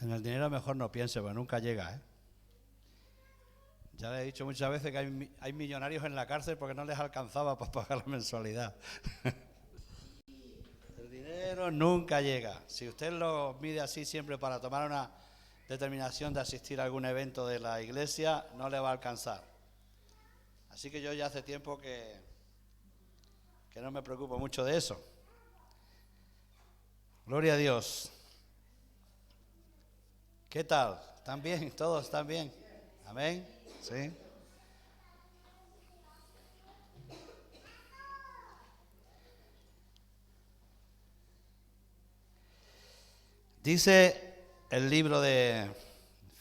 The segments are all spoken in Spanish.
En el dinero mejor no piense, porque nunca llega, ¿eh? Ya le he dicho muchas veces que hay millonarios en la cárcel porque no les alcanzaba para pagar la mensualidad. El dinero nunca llega. Si usted lo mide así siempre para tomar una determinación de asistir a algún evento de la iglesia, no le va a alcanzar. Así que yo ya hace tiempo que no me preocupo mucho de eso. Gloria a Dios. ¿Qué tal? ¿Están bien? ¿Todos están bien? ¿Amén? ¿Sí? Dice el libro de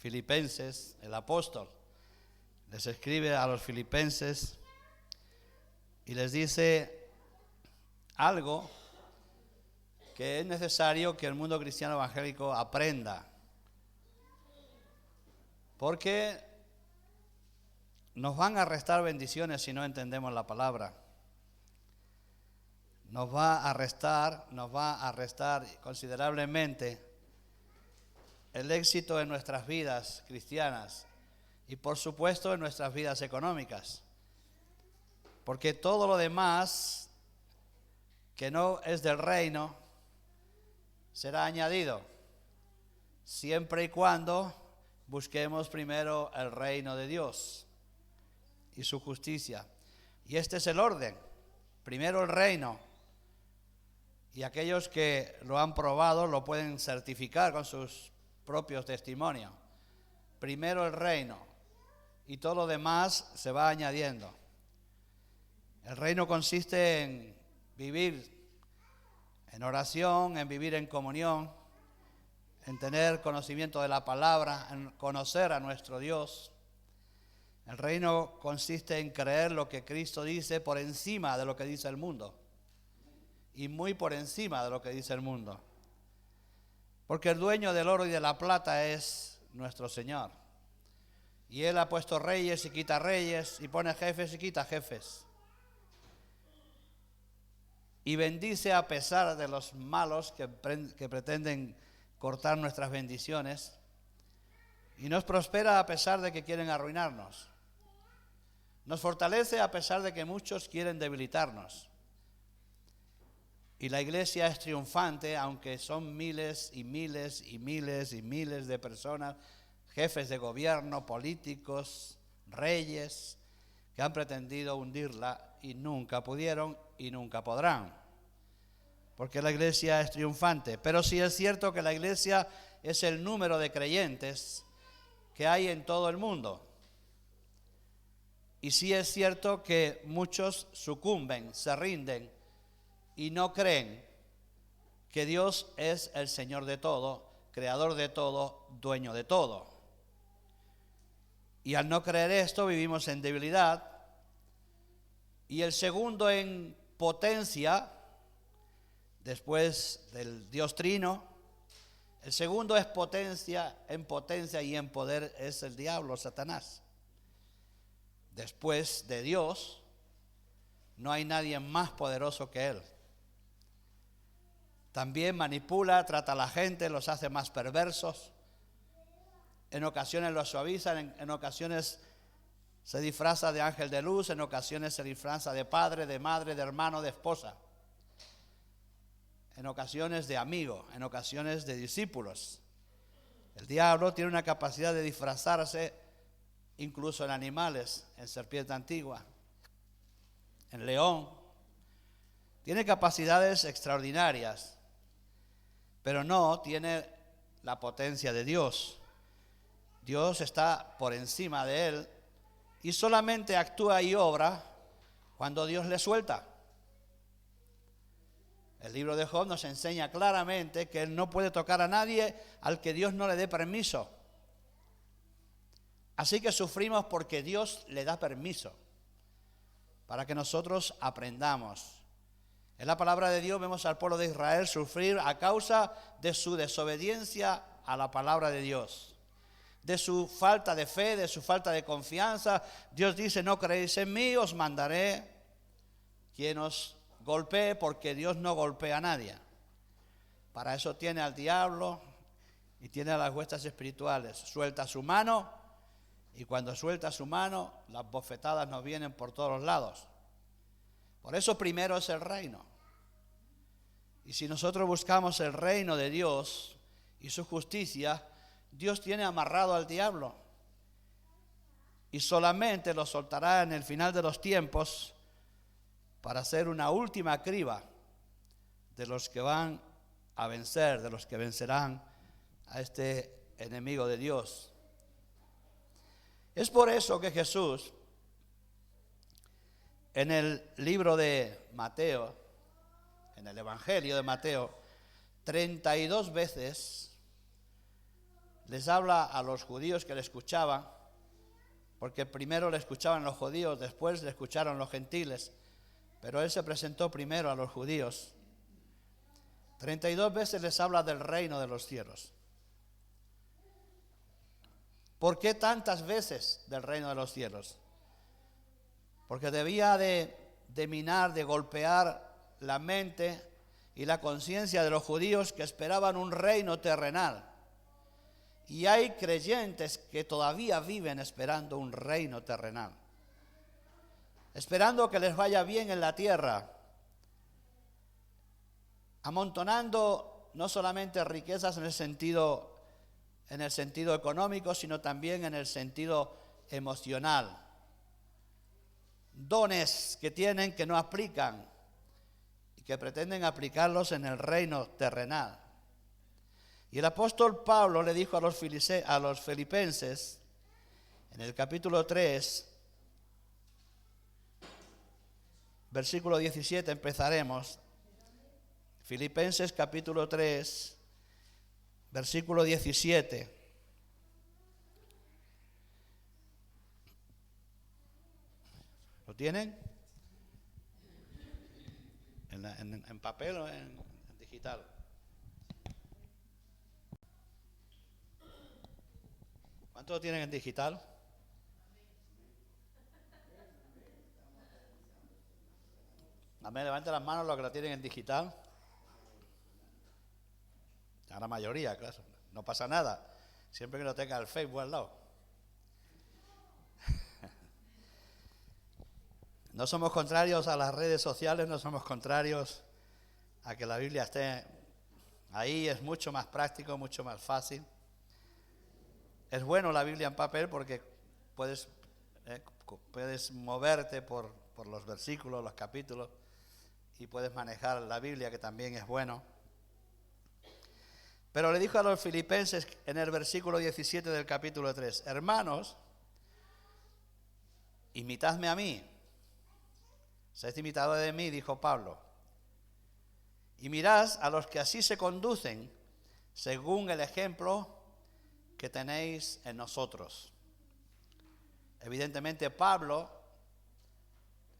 Filipenses, el apóstol les escribe a los filipenses y les dice algo que es necesario que el mundo cristiano evangélico aprenda, porque nos van a restar bendiciones si no entendemos la palabra. Nos va a restar considerablemente el éxito en nuestras vidas cristianas y por supuesto en nuestras vidas económicas, porque todo lo demás que no es del reino será añadido, siempre y cuando busquemos primero el reino de Dios y su justicia. Y este es el orden: primero el reino, y aquellos que lo han probado lo pueden certificar con sus propios testimonios. Primero el reino y todo lo demás se va añadiendo. El reino consiste en vivir en oración, en vivir en comunión, en tener conocimiento de la palabra, en conocer a nuestro Dios. El reino consiste en creer lo que Cristo dice por encima de lo que dice el mundo, y muy por encima de lo que dice el mundo, porque el dueño del oro y de la plata es nuestro Señor, y Él ha puesto reyes y quita reyes, y pone jefes y quita jefes, y bendice a pesar de los malos que pretenden cortar nuestras bendiciones, y nos prospera a pesar de que quieren arruinarnos. Nos fortalece a pesar de que muchos quieren debilitarnos. Y la iglesia es triunfante, aunque son miles y miles y miles y miles de personas, jefes de gobierno, políticos, reyes, que han pretendido hundirla y nunca pudieron y nunca podrán, porque la iglesia es triunfante. Pero sí es cierto que la iglesia es el número de creyentes que hay en todo el mundo. Y sí es cierto que muchos sucumben, se rinden y no creen que Dios es el Señor de todo, creador de todo, dueño de todo. Y al no creer esto vivimos en debilidad. Y el segundo en potencia, después del Dios Trino, el segundo es potencia, en potencia y en poder es el diablo, Satanás. Después de Dios, no hay nadie más poderoso que Él. También manipula, trata a la gente, los hace más perversos. En ocasiones los suavizan, en ocasiones se disfraza de ángel de luz, en ocasiones se disfraza de padre, de madre, de hermano, de esposa. En ocasiones de amigo, en ocasiones de discípulos. El diablo tiene una capacidad de disfrazarse incluso en animales, en serpiente antigua, en león. Tiene capacidades extraordinarias, pero no tiene la potencia de Dios. Dios está por encima de él y solamente actúa y obra cuando Dios le suelta. El libro de Job nos enseña claramente que él no puede tocar a nadie al que Dios no le dé permiso. Así que sufrimos porque Dios le da permiso, para que nosotros aprendamos. En la palabra de Dios vemos al pueblo de Israel sufrir a causa de su desobediencia a la palabra de Dios, de su falta de fe, de su falta de confianza. Dios dice: no creéis en mí, os mandaré quien os golpee, porque Dios no golpea a nadie. Para eso tiene al diablo y tiene a las huestes espirituales. Suelta su mano y cuando suelta su mano, las bofetadas nos vienen por todos los lados. Por eso primero es el reino. Y si nosotros buscamos el reino de Dios y su justicia, Dios tiene amarrado al diablo y solamente lo soltará en el final de los tiempos para hacer una última criba de los que van a vencer, de los que vencerán a este enemigo de Dios. Es por eso que Jesús, en el libro de Mateo, en el Evangelio de Mateo, 32 veces les habla a los judíos que le escuchaban, porque primero le escuchaban los judíos, después le escucharon los gentiles, pero él se presentó primero a los judíos. 32 veces les habla del reino de los cielos. ¿Por qué tantas veces del reino de los cielos? Porque debía de minar, de golpear la mente y la conciencia de los judíos que esperaban un reino terrenal. Y hay creyentes que todavía viven esperando un reino terrenal, esperando que les vaya bien en la tierra, amontonando no solamente riquezas en el sentido económico, sino también en el sentido emocional. Dones que tienen que no aplican y que pretenden aplicarlos en el reino terrenal. Y el apóstol Pablo le dijo a los filipenses, en el capítulo 3, versículo 17 empezaremos. Filipenses capítulo 3, versículo 17. ¿Lo tienen? ¿En papel o en digital? ¿Cuántos lo tienen en digital? Amén, levanten las manos los que lo tienen en digital. A la mayoría, claro, no pasa nada, siempre que no tenga el Facebook al lado. No somos contrarios a las redes sociales, no somos contrarios a que la Biblia esté ahí, es mucho más práctico, mucho más fácil. Es bueno la Biblia en papel porque puedes moverte por los versículos, los capítulos, y puedes manejar la Biblia, que también es bueno. Pero le dijo a los filipenses en el versículo 17 del capítulo 3, hermanos, imitadme a mí. Sed imitadores de mí, dijo Pablo. Y mirad a los que así se conducen, según el ejemplo que tenéis en nosotros. Evidentemente Pablo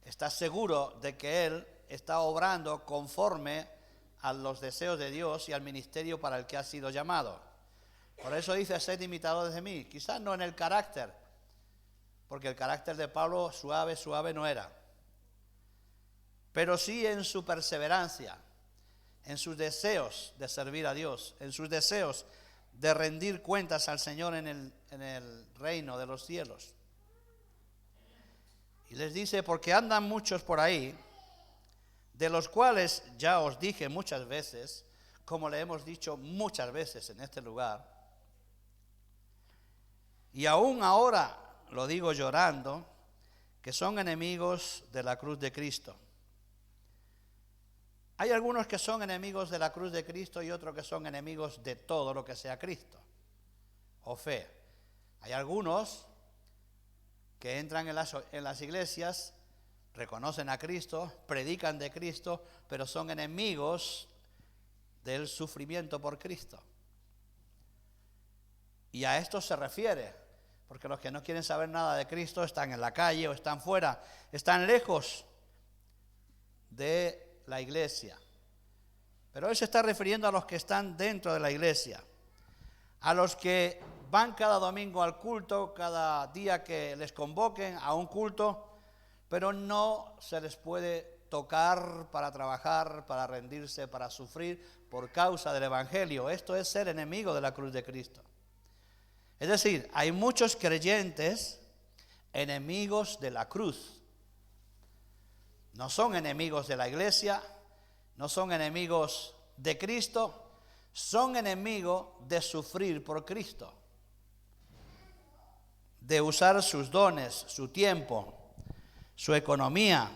está seguro de que él está obrando conforme a los deseos de Dios y al ministerio para el que ha sido llamado. Por eso dice, sed imitadores de mí. Quizás no en el carácter, porque el carácter de Pablo suave no era. Pero sí en su perseverancia, en sus deseos de servir a Dios, en sus deseos de rendir cuentas al Señor en el reino de los cielos. Y les dice, porque andan muchos por ahí, de los cuales ya os dije muchas veces, como le hemos dicho muchas veces en este lugar, y aún ahora lo digo llorando, que son enemigos de la cruz de Cristo. Hay algunos que son enemigos de la cruz de Cristo y otros que son enemigos de todo lo que sea Cristo o fe. Hay algunos que entran en las iglesias, reconocen a Cristo, predican de Cristo, pero son enemigos del sufrimiento por Cristo. Y a esto se refiere, porque los que no quieren saber nada de Cristo están en la calle o están fuera, están lejos de la iglesia. Pero él se está refiriendo a los que están dentro de la iglesia, a los que van cada domingo al culto, cada día que les convoquen a un culto, pero no se les puede tocar para trabajar, para rendirse, para sufrir, por causa del Evangelio. Esto es ser enemigo de la cruz de Cristo. Es decir, hay muchos creyentes enemigos de la cruz. No son enemigos de la iglesia, no son enemigos de Cristo, son enemigos de sufrir por Cristo, de usar sus dones, su tiempo, su economía.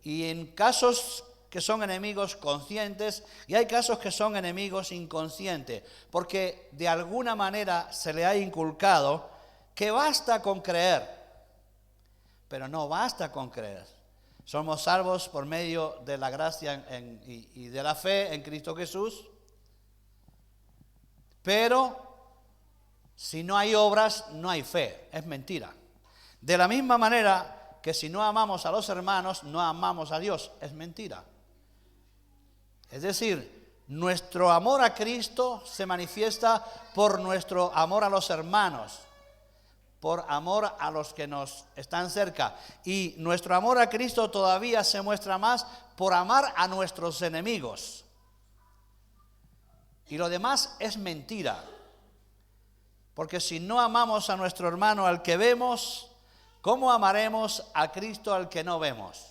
Y en casos que son enemigos conscientes, y hay casos que son enemigos inconscientes, porque de alguna manera se le ha inculcado que basta con creer, pero no basta con creer. Somos salvos por medio de la gracia y de la fe en Cristo Jesús, pero si no hay obras, no hay fe. Es mentira. De la misma manera que si no amamos a los hermanos, no amamos a Dios. Es mentira. Es decir, nuestro amor a Cristo se manifiesta por nuestro amor a los hermanos, por amor a los que nos están cerca. Y nuestro amor a Cristo todavía se muestra más por amar a nuestros enemigos. Y lo demás es mentira. Porque si no amamos a nuestro hermano al que vemos, ¿cómo amaremos a Cristo al que no vemos?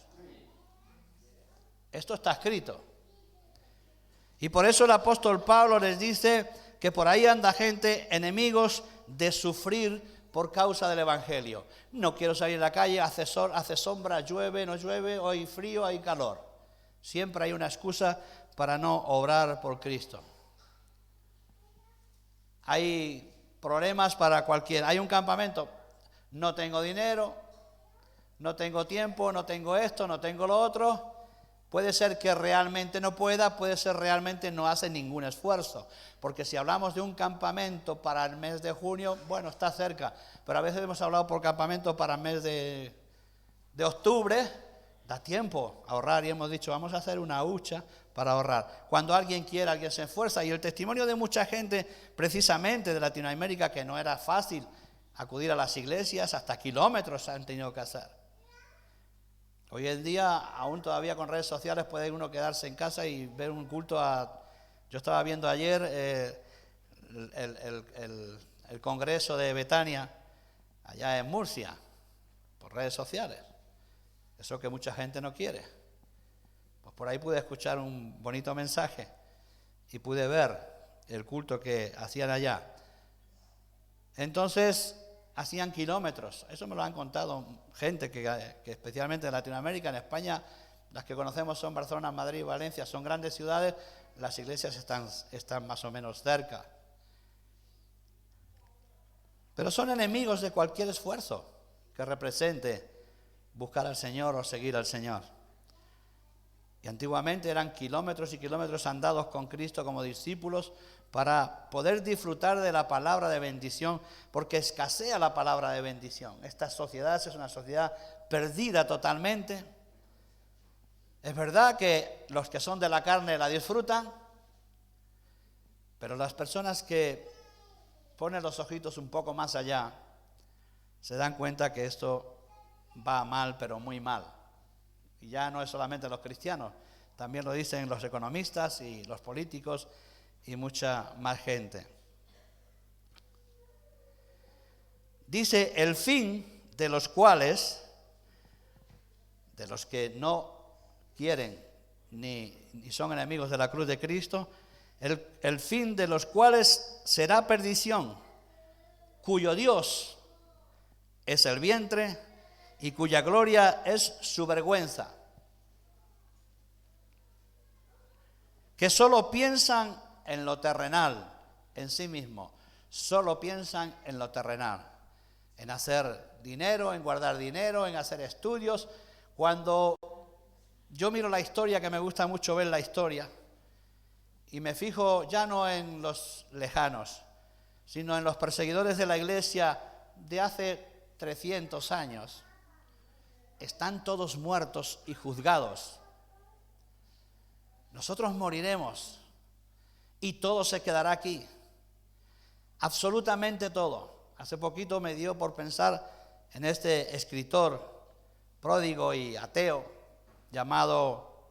Esto está escrito. Y por eso el apóstol Pablo les dice que por ahí anda gente enemigos de sufrir por causa del Evangelio. No quiero salir a la calle, hace sol, hace sombra, llueve, no llueve, hoy frío, hay calor. Siempre hay una excusa para no obrar por Cristo. Hay problemas para cualquiera. Hay un campamento, no tengo dinero, no tengo tiempo, no tengo esto, no tengo lo otro. Puede ser que realmente no pueda, puede ser realmente no hace ningún esfuerzo. Porque si hablamos de un campamento para el mes de junio, bueno, está cerca. Pero a veces hemos hablado por campamento para el mes de octubre, da tiempo a ahorrar y hemos dicho, vamos a hacer una hucha para ahorrar. Cuando alguien quiere, alguien se esfuerza. Y el testimonio de mucha gente, precisamente de Latinoamérica, que no era fácil acudir a las iglesias, hasta kilómetros han tenido que hacer. Hoy en día, aún todavía con redes sociales, puede uno quedarse en casa y ver un culto Yo estaba viendo ayer el congreso de Betania, allá en Murcia, por redes sociales. Eso que mucha gente no quiere. Pues por ahí pude escuchar un bonito mensaje y pude ver el culto que hacían allá. Entonces, hacían kilómetros. Eso me lo han contado gente que especialmente en Latinoamérica, en España, las que conocemos son Barcelona, Madrid, Valencia, son grandes ciudades, las iglesias están más o menos cerca. Pero son enemigos de cualquier esfuerzo que represente buscar al Señor o seguir al Señor. Y antiguamente eran kilómetros y kilómetros andados con Cristo como discípulos para poder disfrutar de la palabra de bendición, porque escasea la palabra de bendición. Esta sociedad es una sociedad perdida totalmente. Es verdad que los que son de la carne la disfrutan, pero las personas que ponen los ojitos un poco más allá se dan cuenta que esto va mal, pero muy mal. Y ya no es solamente los cristianos, también lo dicen los economistas y los políticos y mucha más gente. Dice, el fin de los cuales, de los que no quieren ni son enemigos de la cruz de Cristo, el fin de los cuales será perdición, cuyo Dios es el vientre y cuya gloria es su vergüenza, que solo piensan en lo terrenal, en sí mismo, solo piensan en lo terrenal, en hacer dinero, en guardar dinero, en hacer estudios. Cuando yo miro la historia, que me gusta mucho ver la historia, y me fijo ya no en los lejanos, sino en los perseguidores de la iglesia de hace 300 años, están todos muertos y juzgados. Nosotros moriremos y todo se quedará aquí, absolutamente todo. Hace poquito me dio por pensar en este escritor pródigo y ateo llamado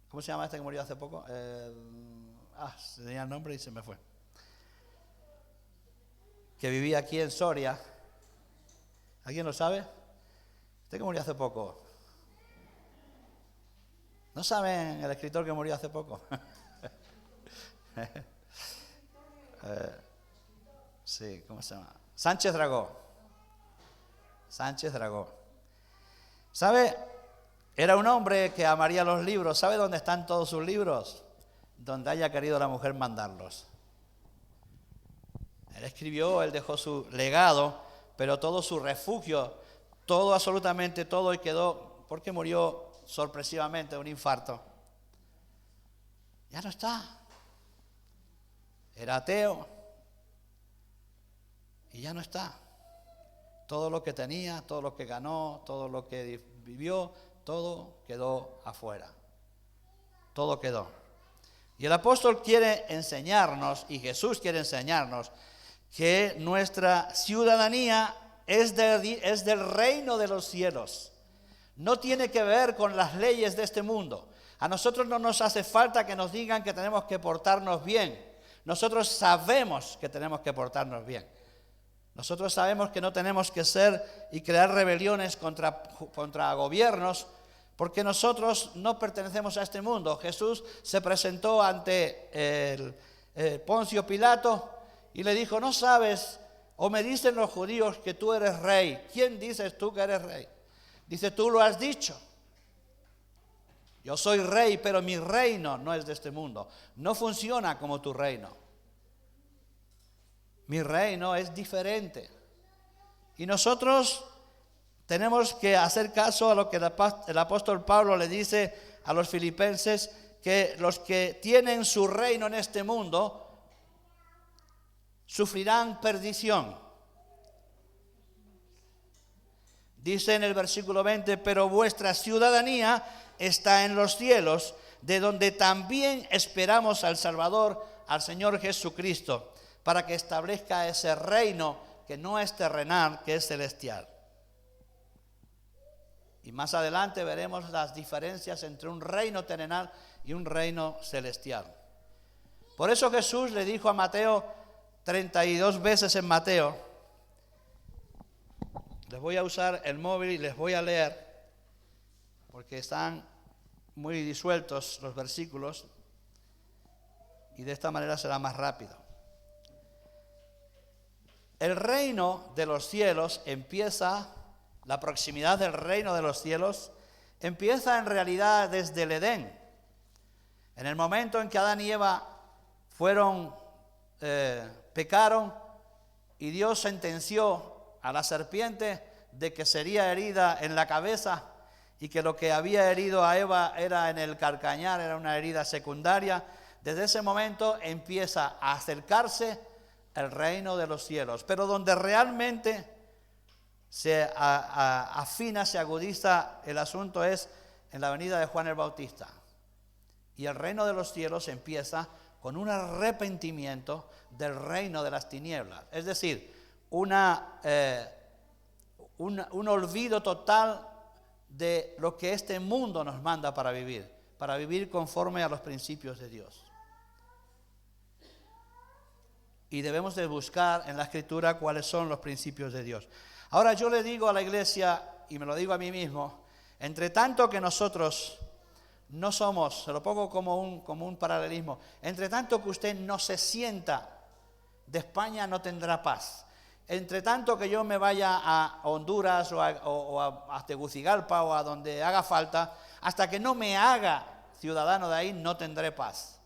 ¿Cómo se llama este que murió hace poco? Se tenía el nombre y se me fue. Que vivía aquí en Soria. ¿Alguien lo sabe? Este que murió hace poco. ¿No saben el escritor que murió hace poco? Sí, ¿cómo se llama? Sánchez Dragó. Sánchez Dragó. ¿Sabe? Era un hombre que amaría los libros. ¿Sabe dónde están todos sus libros? Donde haya querido la mujer mandarlos. Él escribió, él dejó su legado, pero todo su refugio, todo, absolutamente todo, y quedó, porque murió sorpresivamente de un infarto. Ya no está. Era ateo y ya no está. Todo lo que tenía, todo lo que ganó, todo lo que vivió, todo quedó afuera. Todo quedó. Y el apóstol quiere enseñarnos, y Jesús quiere enseñarnos, que nuestra ciudadanía es del reino de los cielos. No tiene que ver con las leyes de este mundo. A nosotros no nos hace falta que nos digan que tenemos que portarnos bien. Nosotros sabemos que tenemos que portarnos bien. Nosotros sabemos que no tenemos que ser y crear rebeliones contra gobiernos, porque nosotros no pertenecemos a este mundo. Jesús se presentó ante el Poncio Pilato y le dijo, ¿no sabes o me dicen los judíos que tú eres rey? ¿Quién dices tú que eres rey? Dice, tú lo has dicho. Yo soy rey, pero mi reino no es de este mundo. No funciona como tu reino. Mi reino es diferente. Y nosotros tenemos que hacer caso a lo que el apóstol Pablo le dice a los filipenses, que los que tienen su reino en este mundo sufrirán perdición. Dice en el versículo 20, pero vuestra ciudadanía está en los cielos, de donde también esperamos al Salvador, al Señor Jesucristo, para que establezca ese reino que no es terrenal, que es celestial. Y más adelante veremos las diferencias entre un reino terrenal y un reino celestial. Por eso Jesús le dijo a Mateo, 32 veces en Mateo, les voy a usar el móvil y les voy a leer, porque están muy disueltos los versículos, y de esta manera será más rápido. El reino de los cielos empieza, la proximidad del reino de los cielos empieza en realidad desde el Edén. En el momento en que Adán y Eva pecaron y Dios sentenció a la serpiente de que sería herida en la cabeza y que lo que había herido a Eva era en el calcañar, era una herida secundaria. Desde ese momento empieza a acercarse el reino de los cielos, pero donde realmente se afina, se agudiza el asunto es en la venida de Juan el Bautista. Y el reino de los cielos empieza con un arrepentimiento del reino de las tinieblas, es decir, un olvido total de lo que este mundo nos manda para vivir conforme a los principios de Dios. Y debemos de buscar en la Escritura cuáles son los principios de Dios. Ahora yo le digo a la iglesia, y me lo digo a mí mismo, entre tanto que nosotros no somos, se lo pongo como un paralelismo, entre tanto que usted no se sienta de España no tendrá paz. Entre tanto que yo me vaya a Honduras o a Tegucigalpa o a donde haga falta, hasta que no me haga ciudadano de ahí no tendré paz.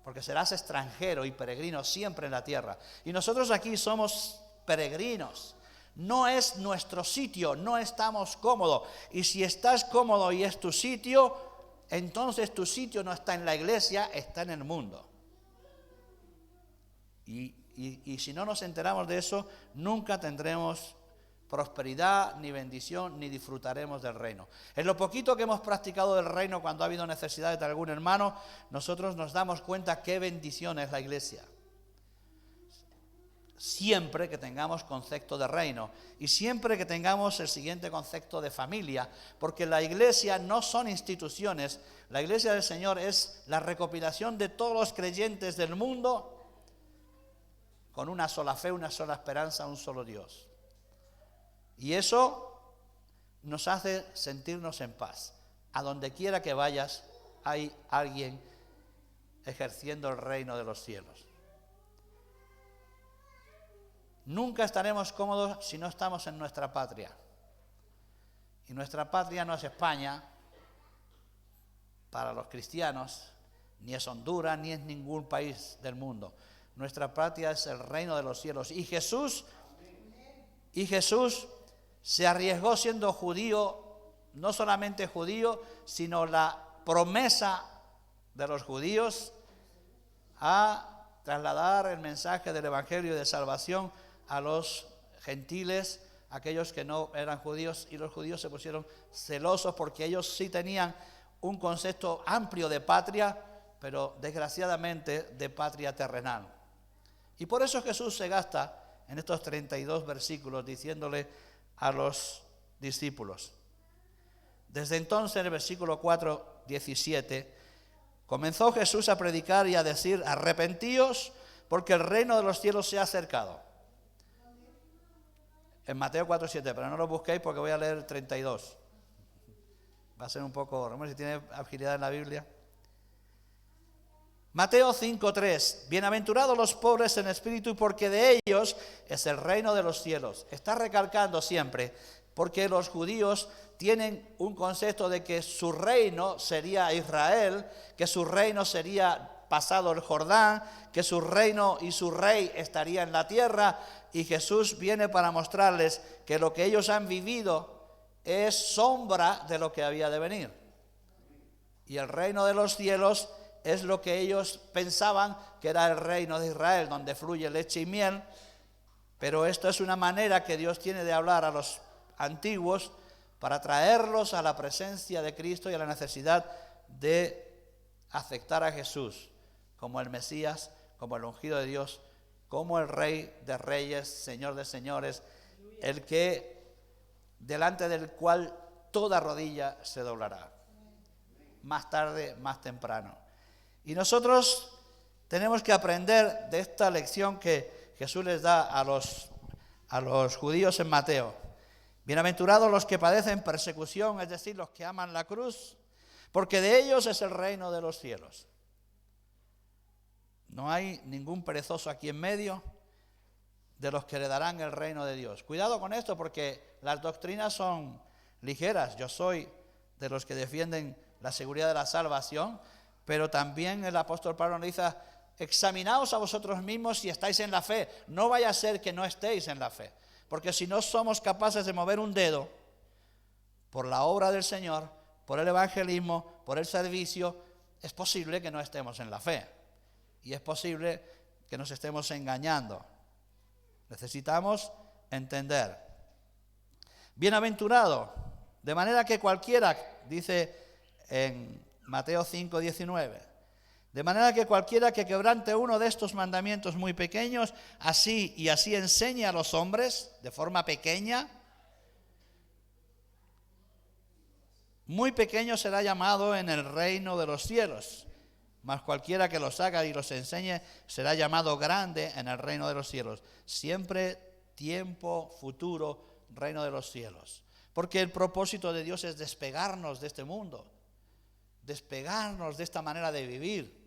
Porque serás extranjero y peregrino siempre en la tierra. Y nosotros aquí somos peregrinos. No es nuestro sitio, no estamos cómodos. Y si estás cómodo y es tu sitio, entonces tu sitio no está en la iglesia, está en el mundo. Y si no nos enteramos de eso, nunca tendremos prosperidad, ni bendición, ni disfrutaremos del reino. En lo poquito que hemos practicado del reino cuando ha habido necesidades de algún hermano, nosotros nos damos cuenta qué bendición es la iglesia. siempre que tengamos concepto de reino y siempre que tengamos el siguiente concepto de familia, porque la iglesia no son instituciones, la iglesia del Señor es la recopilación de todos los creyentes del mundo con una sola fe, una sola esperanza, un solo Dios. Y eso nos hace sentirnos en paz. A donde quiera que vayas hay alguien ejerciendo el reino de los cielos. Nunca estaremos cómodos si no estamos en nuestra patria. Y nuestra patria no es España para los cristianos, ni es Honduras, ni es ningún país del mundo. Nuestra patria es el reino de los cielos. Y Jesús se arriesgó siendo judío, no solamente judío, sino la promesa de los judíos a trasladar el mensaje del evangelio de salvación a los gentiles, aquellos que no eran judíos, y los judíos se pusieron celosos porque ellos sí tenían un concepto amplio de patria, pero desgraciadamente de patria terrenal. Y por eso Jesús se gasta en estos 32 versículos diciéndole a los discípulos. Desde entonces, en el versículo 4, 17, comenzó Jesús a predicar y a decir: arrepentíos, porque el reino de los cielos se ha acercado. En Mateo 4, 7, pero no lo busquéis porque voy a leer 32. Va a ser un poco, no sé si tiene agilidad en la Biblia. Mateo 5, 3, bienaventurados los pobres en espíritu, porque de ellos es el reino de los cielos. Está recalcando siempre, porque los judíos tienen un concepto de que su reino sería Israel, que su reino sería pasado el Jordán, que su reino y su rey estaría en la tierra, y Jesús viene para mostrarles que lo que ellos han vivido es sombra de lo que había de venir. Y el reino de los cielos es lo que ellos pensaban que era el reino de Israel, donde fluye leche y miel, pero esto es una manera que Dios tiene de hablar a los antiguos para traerlos a la presencia de Cristo y a la necesidad de aceptar a Jesús como el Mesías, como el ungido de Dios, como el Rey de reyes, Señor de señores, el que delante del cual toda rodilla se doblará, más tarde, más temprano. Y nosotros tenemos que aprender de esta lección que Jesús les da a los judíos en Mateo. Bienaventurados los que padecen persecución, es decir, los que aman la cruz, porque de ellos es el reino de los cielos. No hay ningún perezoso aquí en medio de los que heredarán el reino de Dios. Cuidado con esto, porque las doctrinas son ligeras. Yo soy de los que defienden la seguridad de la salvación, pero también el apóstol Pablo nos dice: examinaos a vosotros mismos si estáis en la fe. No vaya a ser que no estéis en la fe, porque si no somos capaces de mover un dedo por la obra del Señor, por el evangelismo, por el servicio, es posible que no estemos en la fe. Y es posible que nos estemos engañando. Necesitamos entender. Bienaventurado, de manera que cualquiera, dice en Mateo 5, 19, de manera que cualquiera que quebrante uno de estos mandamientos muy pequeños, así enseñe a los hombres, de forma pequeña, muy pequeño será llamado en el reino de los cielos. Mas cualquiera que los haga y los enseñe será llamado grande en el reino de los cielos. Siempre tiempo futuro, reino de los cielos. Porque el propósito de Dios es despegarnos de este mundo, despegarnos de esta manera de vivir,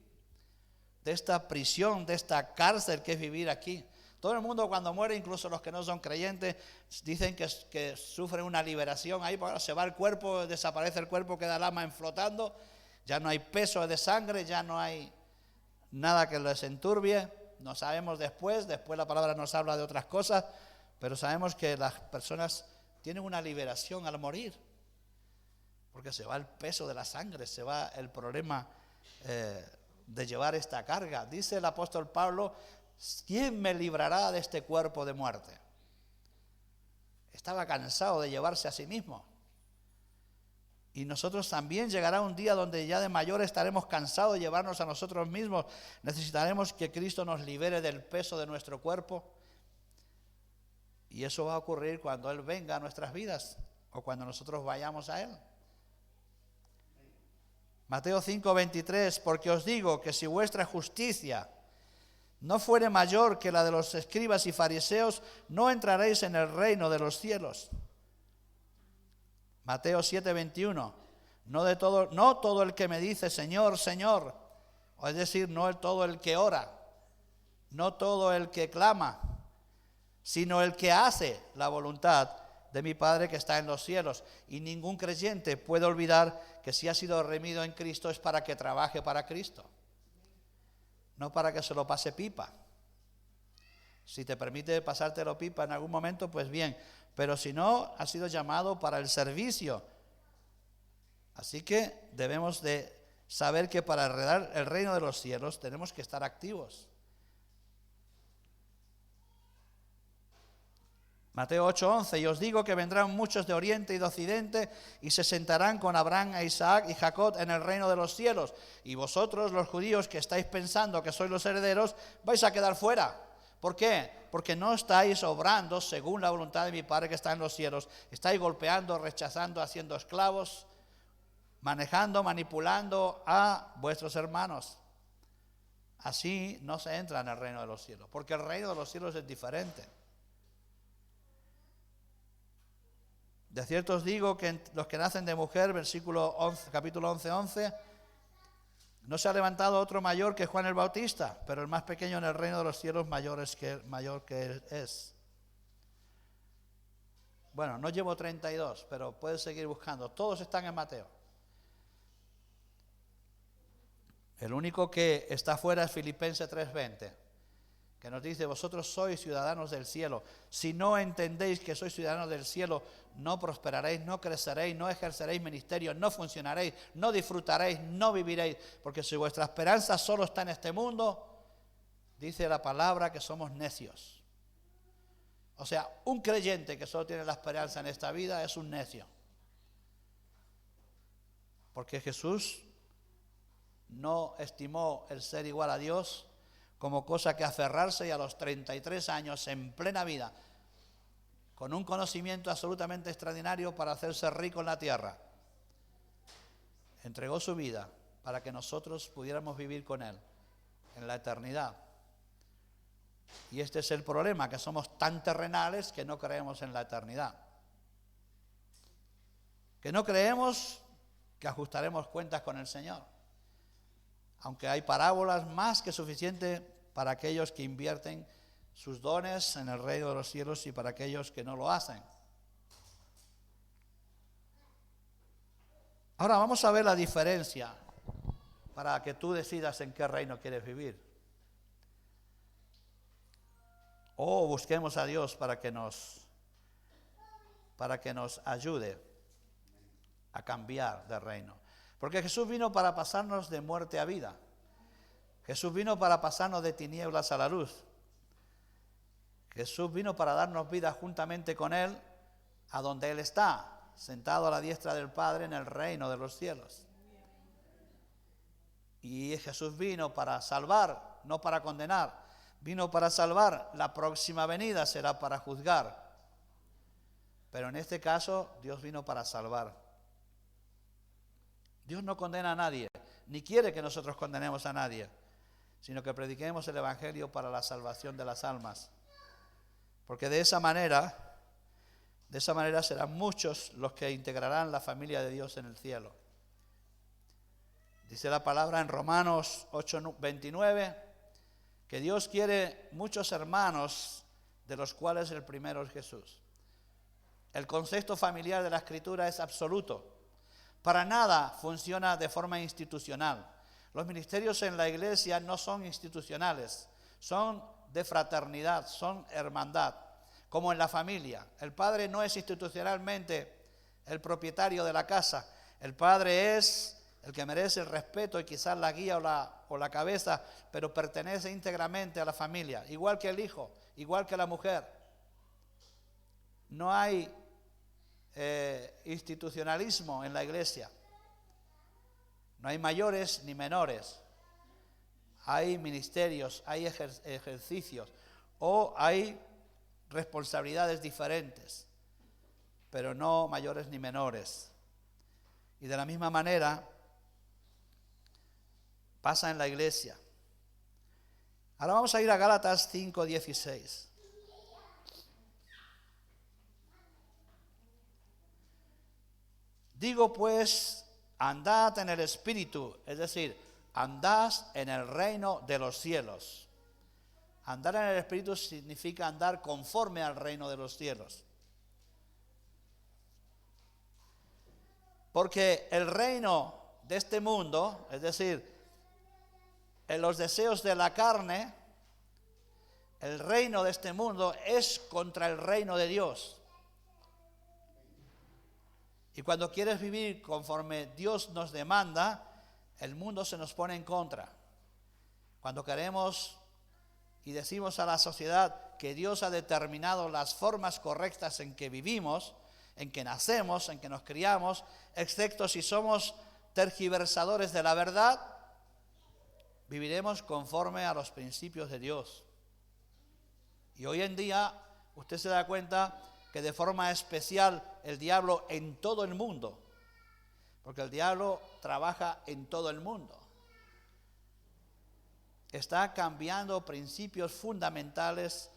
de esta prisión, de esta cárcel que es vivir aquí. Todo el mundo cuando muere, incluso los que no son creyentes, dicen que sufren una liberación. Ahí se va el cuerpo, desaparece el cuerpo, queda el alma flotando. Ya no hay peso de sangre, ya no hay nada que les enturbie. No sabemos después la palabra nos habla de otras cosas, pero sabemos que las personas tienen una liberación al morir, porque se va el peso de la sangre, se va el problema de llevar esta carga. Dice el apóstol Pablo: ¿quién me librará de este cuerpo de muerte? Estaba cansado de llevarse a sí mismo. Y nosotros también llegará un día donde ya de mayor estaremos cansados de llevarnos a nosotros mismos. Necesitaremos que Cristo nos libere del peso de nuestro cuerpo Y eso va a ocurrir cuando Él venga a nuestras vidas o cuando nosotros vayamos a Él. Mateo 5:23, porque os digo que si vuestra justicia no fuere mayor que la de los escribas y fariseos, no entraréis en el reino de los cielos. Mateo 7:21, no todo el que me dice Señor, Señor, es decir, no todo el que ora, no todo el que clama, sino el que hace la voluntad de mi Padre que está en los cielos. Y ningún creyente puede olvidar que si ha sido redimido en Cristo es para que trabaje para Cristo, no para que se lo pase pipa. Si te permite pasártelo pipa en algún momento, pues bien, pero si no, ha sido llamado para el servicio. Así que debemos de saber que para heredar el reino de los cielos tenemos que estar activos. Mateo 8:11, y os digo que vendrán muchos de oriente y de occidente y se sentarán con Abraham, e Isaac y Jacob en el reino de los cielos. Y vosotros, los judíos que estáis pensando que sois los herederos, vais a quedar fuera. ¿Por qué? Porque no estáis obrando según la voluntad de mi Padre que está en los cielos. Estáis golpeando, rechazando, haciendo esclavos, manejando, manipulando a vuestros hermanos. Así no se entra en el reino de los cielos, porque el reino de los cielos es diferente. De cierto os digo que los que nacen de mujer, capítulo 11:11, no se ha levantado otro mayor que Juan el Bautista, pero el más pequeño en el reino de los cielos mayor que él es. Bueno, no llevo 32, pero puedes seguir buscando. Todos están en Mateo. El único que está fuera es Filipenses 3:20, que nos dice, vosotros sois ciudadanos del cielo. Si no entendéis que sois ciudadanos del cielo, no prosperaréis, no creceréis, no ejerceréis ministerio, no funcionaréis, no disfrutaréis, no viviréis. Porque si vuestra esperanza solo está en este mundo, dice la palabra que somos necios. O sea, un creyente que solo tiene la esperanza en esta vida es un necio. Porque Jesús no estimó el ser igual a Dios como cosa que aferrarse, y a los 33 años en plena vida, con un conocimiento absolutamente extraordinario para hacerse rico en la tierra, entregó su vida para que nosotros pudiéramos vivir con Él en la eternidad. Y este es el problema, que somos tan terrenales que no creemos en la eternidad, que no creemos que ajustaremos cuentas con el Señor. Aunque hay parábolas más que suficientes para aquellos que invierten sus dones en el reino de los cielos y para aquellos que no lo hacen. Ahora vamos a ver la diferencia para que tú decidas en qué reino quieres vivir. O busquemos a Dios para que nos ayude a cambiar de reino. Porque Jesús vino para pasarnos de muerte a vida. Jesús vino para pasarnos de tinieblas a la luz. Jesús vino para darnos vida juntamente con Él a donde Él está, sentado a la diestra del Padre en el reino de los cielos. Y Jesús vino para salvar, no para condenar. Vino para salvar. La próxima venida será para juzgar. Pero en este caso, Dios vino para salvar. Dios no condena a nadie, ni quiere que nosotros condenemos a nadie, sino que prediquemos el Evangelio para la salvación de las almas. Porque de esa manera serán muchos los que integrarán la familia de Dios en el cielo. Dice la palabra en Romanos 8:29, que Dios quiere muchos hermanos, de los cuales el primero es Jesús. El concepto familiar de la Escritura es absoluto. Para nada funciona de forma institucional. Los ministerios en la iglesia no son institucionales, son de fraternidad, son hermandad, como en la familia. El padre no es institucionalmente el propietario de la casa, el padre es el que merece el respeto y quizás la guía o la cabeza, pero pertenece íntegramente a la familia, igual que el hijo, igual que la mujer. No hay institucionalismo en la iglesia. No hay mayores ni menores. Hay ministerios, hay ejercicios, o hay responsabilidades diferentes, pero no mayores ni menores. Y de la misma manera pasa en la iglesia. Ahora vamos a ir a Gálatas 5:16. Digo pues, andad en el Espíritu, es decir, andad en el reino de los cielos. Andar en el Espíritu significa andar conforme al reino de los cielos. Porque el reino de este mundo, es decir, en los deseos de la carne, el reino de este mundo es contra el reino de Dios. Y cuando quieres vivir conforme Dios nos demanda, el mundo se nos pone en contra. Cuando queremos y decimos a la sociedad que Dios ha determinado las formas correctas en que vivimos, en que nacemos, en que nos criamos, excepto si somos tergiversadores de la verdad, viviremos conforme a los principios de Dios. Y hoy en día usted se da cuenta que de forma especial el diablo en todo el mundo, porque el diablo trabaja en todo el mundo, está cambiando principios fundamentales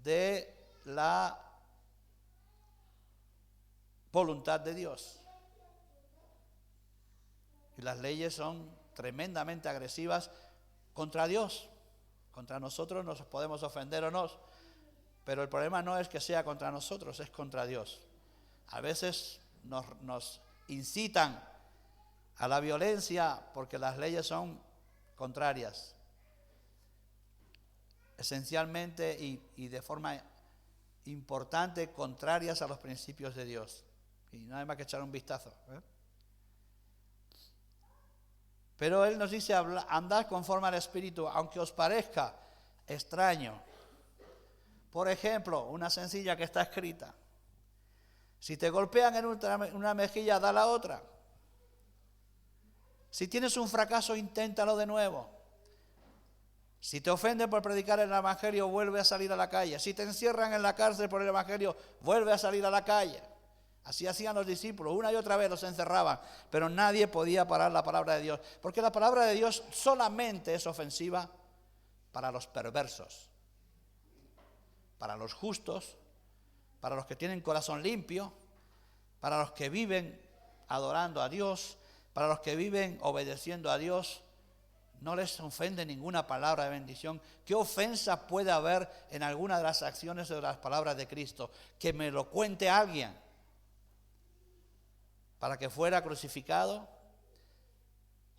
de la voluntad de Dios. Y las leyes son tremendamente agresivas contra Dios. Contra nosotros nos podemos ofender o no, pero el problema no es que sea contra nosotros, es contra Dios. A veces nos incitan a la violencia porque las leyes son contrarias, esencialmente y de forma importante contrarias a los principios de Dios. Y no hay más que echar un vistazo, ¿eh? Pero Él nos dice, andad conforme al Espíritu, aunque os parezca extraño. Por ejemplo, una sencilla que está escrita. Si te golpean en una mejilla, da la otra. Si tienes un fracaso, inténtalo de nuevo. Si te ofenden por predicar el Evangelio, vuelve a salir a la calle. Si te encierran en la cárcel por el Evangelio, vuelve a salir a la calle. Así hacían los discípulos, una y otra vez los encerraban, pero nadie podía parar la palabra de Dios, porque la palabra de Dios solamente es ofensiva para los perversos, para los justos, para los que tienen corazón limpio, para los que viven adorando a Dios, para los que viven obedeciendo a Dios. No les ofende ninguna palabra de bendición. ¿Qué ofensa puede haber en alguna de las acciones de las palabras de Cristo? Que me lo cuente alguien. Para que fuera crucificado,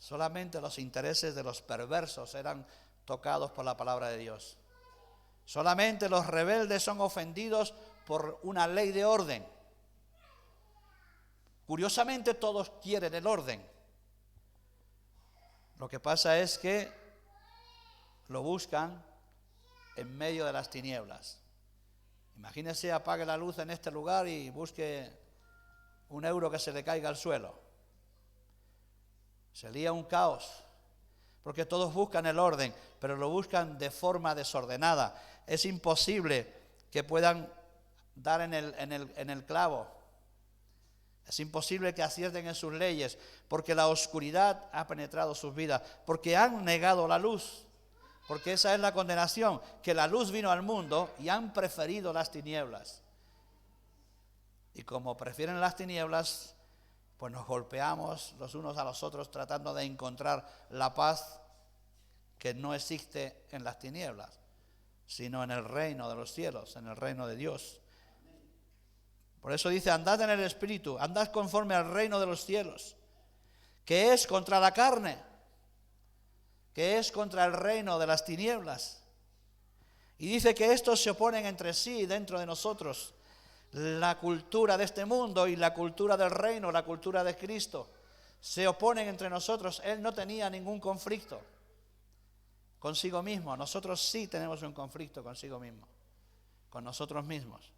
solamente los intereses de los perversos eran tocados por la palabra de Dios. Solamente los rebeldes son ofendidos por una ley de orden. Curiosamente todos quieren el orden. Lo que pasa es que lo buscan en medio de las tinieblas. Imagínese, apague la luz en este lugar y busque un euro que se le caiga al suelo. Sería un caos, porque todos buscan el orden, pero lo buscan de forma desordenada. Es imposible que puedan dar en el clavo. Es imposible que acierten en sus leyes, porque la oscuridad ha penetrado sus vidas, porque han negado la luz, porque esa es la condenación, que la luz vino al mundo y han preferido las tinieblas. Y como prefieren las tinieblas, pues nos golpeamos los unos a los otros tratando de encontrar la paz que no existe en las tinieblas, sino en el reino de los cielos, en el reino de Dios. Por eso dice, andad en el Espíritu, andad conforme al reino de los cielos, que es contra la carne, que es contra el reino de las tinieblas. Y dice que estos se oponen entre sí dentro de nosotros. La cultura de este mundo y la cultura del reino, la cultura de Cristo, se oponen entre nosotros. Él no tenía ningún conflicto consigo mismo. Nosotros sí tenemos un conflicto consigo mismo, con nosotros mismos.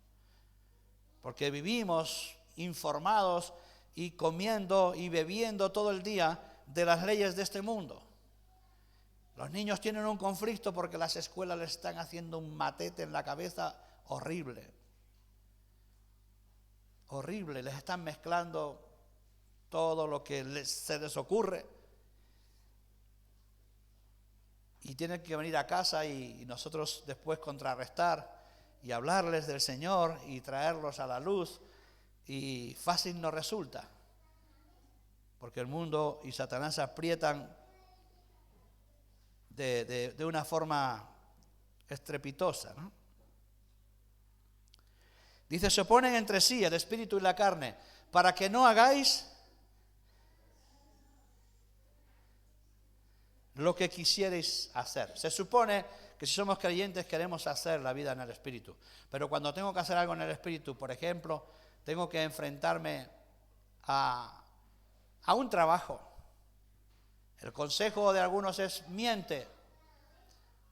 Porque vivimos informados y comiendo y bebiendo todo el día de las leyes de este mundo. Los niños tienen un conflicto porque las escuelas les están haciendo un matete en la cabeza horrible. Horrible, les están mezclando todo lo que se les ocurre. Y tienen que venir a casa y nosotros después contrarrestar y hablarles del Señor y traerlos a la luz. Y fácil no resulta, porque el mundo y Satanás se aprietan de una forma estrepitosa, ¿no? Dice, se oponen entre sí el espíritu y la carne, para que no hagáis lo que quisierais hacer. Se supone que si somos creyentes queremos hacer la vida en el espíritu, pero cuando tengo que hacer algo en el espíritu, por ejemplo, tengo que enfrentarme a un trabajo. El consejo de algunos es miente.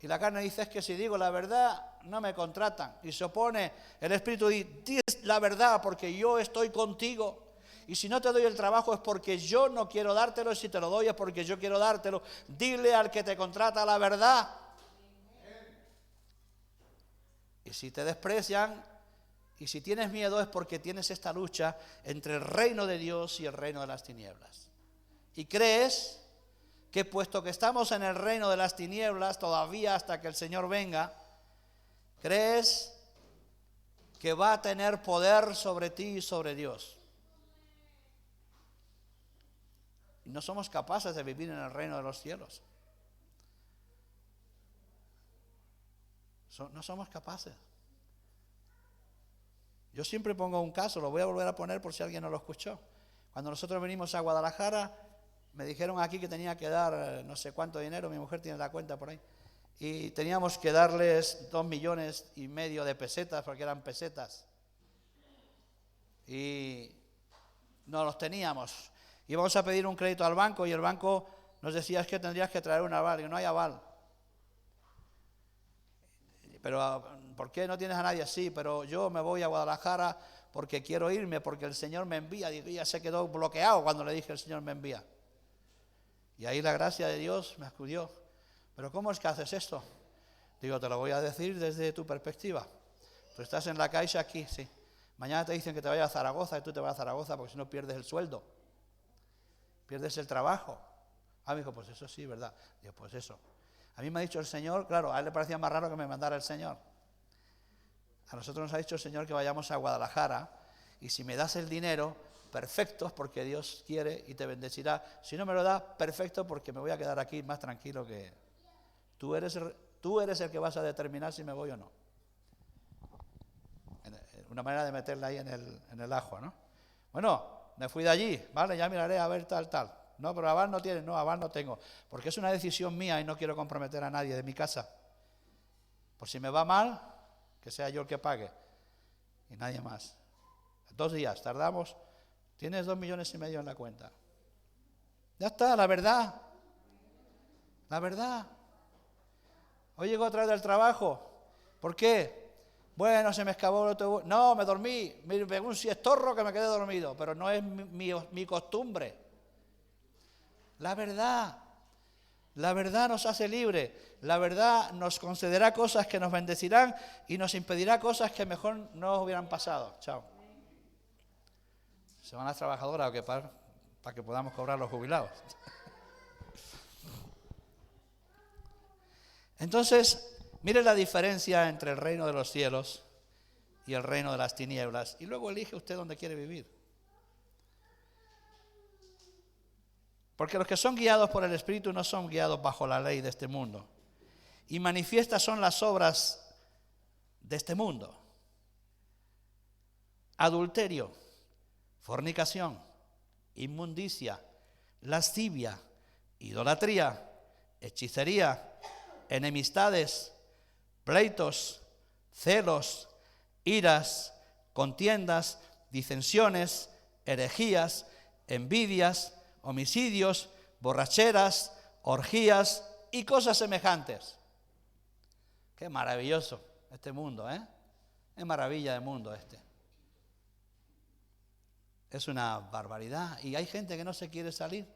Y la carne dice, es que si digo la verdad, no me contratan. Y se opone el espíritu y dice, di la verdad porque yo estoy contigo. Y si no te doy el trabajo es porque yo no quiero dártelo. Y si te lo doy es porque yo quiero dártelo. Dile al que te contrata la verdad. Y si te desprecian y si tienes miedo es porque tienes esta lucha entre el reino de Dios y el reino de las tinieblas. Y crees que puesto que estamos en el reino de las tinieblas, todavía hasta que el Señor venga, crees que va a tener poder sobre ti y sobre Dios. Y no somos capaces de vivir en el reino de los cielos. No somos capaces. Yo siempre pongo un caso, lo voy a volver a poner por si alguien no lo escuchó. Cuando nosotros venimos a Guadalajara, me dijeron aquí que tenía que dar no sé cuánto dinero, mi mujer tiene la cuenta por ahí, y teníamos que darles 2,5 millones de pesetas, porque eran pesetas, y no los teníamos. Íbamos a pedir un crédito al banco y el banco nos decía, es que tendrías que traer un aval, y no hay aval. Pero, ¿por qué no tienes a nadie? Sí, pero yo me voy a Guadalajara porque quiero irme, porque el Señor me envía. Y ya se quedó bloqueado cuando le dije, el Señor me envía. Y ahí la gracia de Dios me acudió. ¿Pero cómo es que haces esto? Digo, te lo voy a decir desde tu perspectiva. Tú estás en la Caixa aquí, sí. Mañana te dicen que te vayas a Zaragoza y tú te vas a Zaragoza porque si no pierdes el sueldo. Pierdes el trabajo. Ah, me dijo, pues eso sí, ¿verdad? Digo, pues eso. A mí me ha dicho el Señor, claro, a él le parecía más raro que me mandara el Señor. A nosotros nos ha dicho el Señor que vayamos a Guadalajara y si me das el dinero, perfecto, porque Dios quiere y te bendecirá. Si no me lo das, perfecto, porque me voy a quedar aquí más tranquilo que... Tú eres el que vas a determinar si me voy o no. Una manera de meterla ahí en el ajo, ¿no? Bueno, me fui de allí, vale, ya miraré a ver tal. No, pero aval no tienes, no, aval no tengo, porque es una decisión mía y no quiero comprometer a nadie de mi casa. Por si me va mal, que sea yo el que pague y nadie más. 2 días, tardamos, tienes 2,5 millones en la cuenta. Ya está, la verdad. Hoy llego otra vez del trabajo. ¿Por qué? Bueno, se me escapó el autobús. No, me dormí, me pegó un siestorro que me quedé dormido, pero no es mi costumbre. La verdad nos hace libre, la verdad nos concederá cosas que nos bendecirán y nos impedirá cosas que mejor no nos hubieran pasado. Chao. Se van las trabajadoras para que podamos cobrar los jubilados. Entonces, mire la diferencia entre el reino de los cielos y el reino de las tinieblas y luego elige usted dónde quiere vivir. Porque los que son guiados por el Espíritu no son guiados bajo la ley de este mundo. Y manifiestas son las obras de este mundo. Adulterio, fornicación, inmundicia, lascivia, idolatría, hechicería, enemistades, pleitos, celos, iras, contiendas, disensiones, herejías, envidias, homicidios, borracheras, orgías y cosas semejantes. Qué maravilloso este mundo, ¿eh? Es maravilla de mundo este. Es una barbaridad. Y hay gente que no se quiere salir.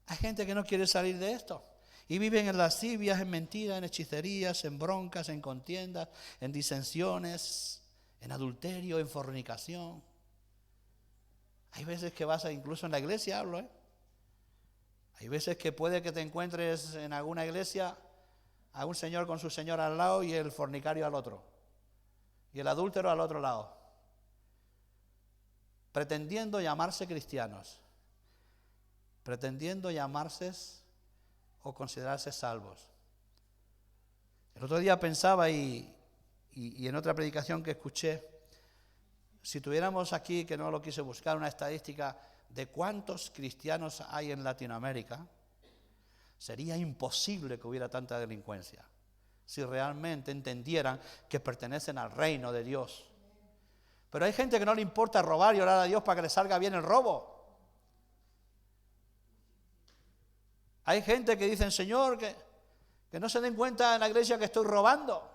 Hay gente que no quiere salir de esto. Y viven en lascivias, en mentiras, en hechicerías, en broncas, en contiendas, en disensiones, en adulterio, en fornicación. Hay veces que vas incluso en la iglesia, hablo, Hay veces que puede que te encuentres en alguna iglesia a un señor con su señora al lado y el fornicario al otro. Y el adúltero al otro lado. Pretendiendo llamarse cristianos. Pretendiendo llamarse o considerarse salvos. El otro día pensaba y en otra predicación que escuché, si tuviéramos aquí, que no lo quise buscar, una estadística de cuántos cristianos hay en Latinoamérica, sería imposible que hubiera tanta delincuencia, si realmente entendieran que pertenecen al reino de Dios. Pero hay gente que no le importa robar y orar a Dios para que le salga bien el robo. Hay gente que dicen, Señor, que no se den cuenta en la iglesia que estoy robando.